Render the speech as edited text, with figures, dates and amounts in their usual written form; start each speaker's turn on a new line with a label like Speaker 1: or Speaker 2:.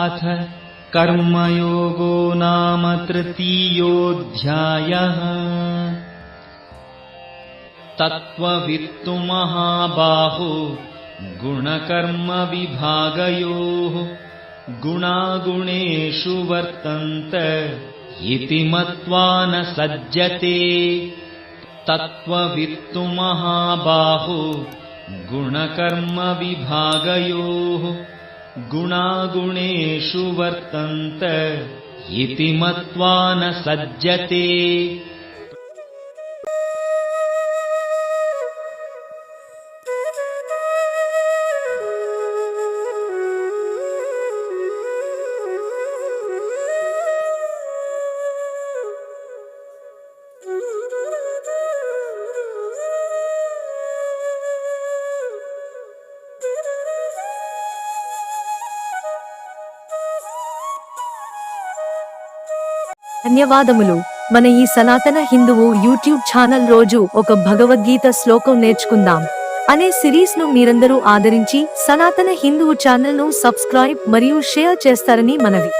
Speaker 1: अथ कर्मयोगो नाम तृतीयोऽध्यायः। तत्त्ववित्तु महाबाहो गुणकर्मविभागयोः गुणागुणेषु वर्तन्त इति मत्वा न सज्जते। तत्त्ववित्तु महाबाहो गुणकर्मविभागयोः गुणागुणेषु वर्तन्त इति मत्वा न सज्जते।
Speaker 2: ధన్యవాదములు. మన ఈ సనాతన హిందువు యూట్యూబ్ ఛానల్ రోజు ఒక భగవద్గీత శ్లోకం నేర్చుకుందాం అనే సిరీస్ ను మీరందరూ ఆదరించి సనాతన హిందువు ఛానల్ ను సబ్స్క్రైబ్ మరియు షేర్ చేస్తారని మనవి.